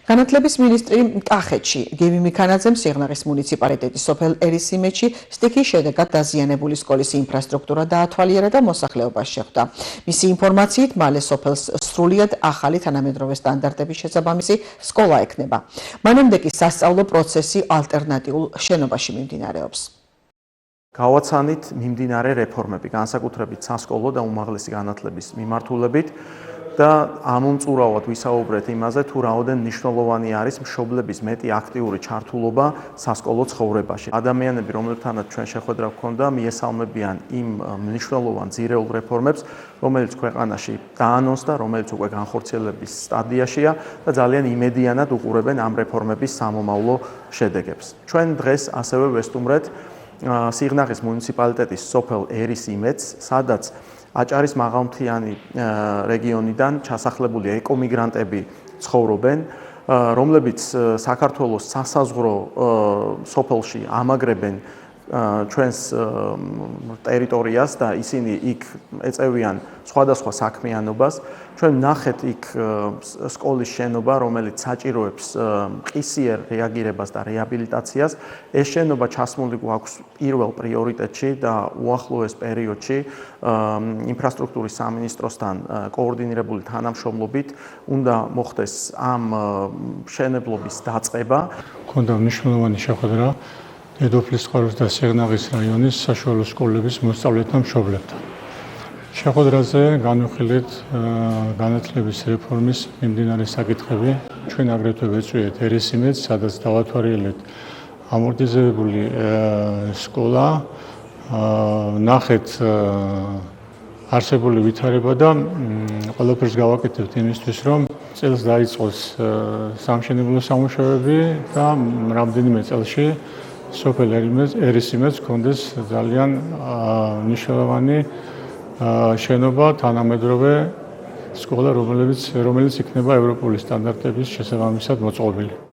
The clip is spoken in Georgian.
განათლების მინისტრი კახეთში გივი მიქანაძემ სიღნაღის მუნიციპალიტეტის სოფელ ერისიმეთში სტიქის შედეგად დაზიანებული სკოლის ინფრასტრუქტურა დაათვალიერა და მოსახლეობას შეხვდა. მისი ინფორმაციით, მალე სოფელს სრულიად ახალი თანამედროვე სტანდარტების შესაბამისი სკოლა ექნება. მანამდე კი სასწავლო პროცესი ალტერნატიულ შენობაში მიმდინარეობს. გავაცანით მიმდინარე რეფორმები, განსაკუთრებით სასკოლო და უმაღლესი განათლების მიმართულებით და ამომწურავად ვისაუბრეთ იმაზე, თუ რაოდენ მნიშვნელოვანი არის მშობლების მეტი აქტიური ჩართულობა სასკოლო ცხოვრებაში. ადამიანები, რომლებთანაც ჩვენ შეხვედრა გვქონდა, მიესალმებიან იმ მნიშვნელოვან ძირეულ რეფორმებს, რომელიც ქვეყანაში დაანონსდა, რომელიც უკვე განხორციელების სტადიაშია და ძალიან იმედიანად უყურებენ ამ რეფორმების სამომავლო შედეგებს. ჩვენ დღეს ასევე ვესტუმრეთ სიღნაღის მუნიციპალიტეტის სოფელ ერისიმეთს, სადაც აჭარის მაღალმთიანი რეგიონიდან ჩასახლებული ეკომიგრანტები ცხოვრობენ, რომლებიც საქართველოს სასაზღვრო სოფელში ამაგრებენ ჩვენს ტერიტორიას და ისინი იქ ეწევიან სხვადასხვა საქმიანობას. ჩვენ ნახეთ იქ სკოლის შენობა, რომელიც საჭიროებს ყისიერ რეაგირებას და რეაბილიტაციას. ეს შენობა ჩასმული გვაქვს პირველ პრიორიტეტში და უახლოეს პერიოდში ინფრასტრუქტურის სამინისტროსთან კოორდინირებული თანამშრომლობით უნდა მოხდეს ამ მშენებლობის დაწყება. Ქონდა მნიშვნელოვანი შეხვედრა დედოფლის წყაროს და სიღნაღის რაიონის საშუალო სკოლების მოსწავლეთა მშობლებთან. შეხვედრაზე განვიხილეთ განათლების რეფორმის მიმდინარე საკითხები. ჩვენ აგრეთვე ვეწვიეთ ერისიმეთს, სადაც დავათვალიერეთ ამორტიზირებული სკოლა, ნახეთ არსებული ვითარება და ყველაფერს გავაკეთებთ იმისთვის, რომ წელს დაიწყოს სამშენებლო სამუშაოები და რამდენიმე წელში სოფელ ერისიმეთს გქონდეს ძალიან მნიშვნელოვანი შენობა, თანამედროვე სკოლა, რომელიც იქნება ევროპული სტანდარტების შესაბამისად მოწყობილი.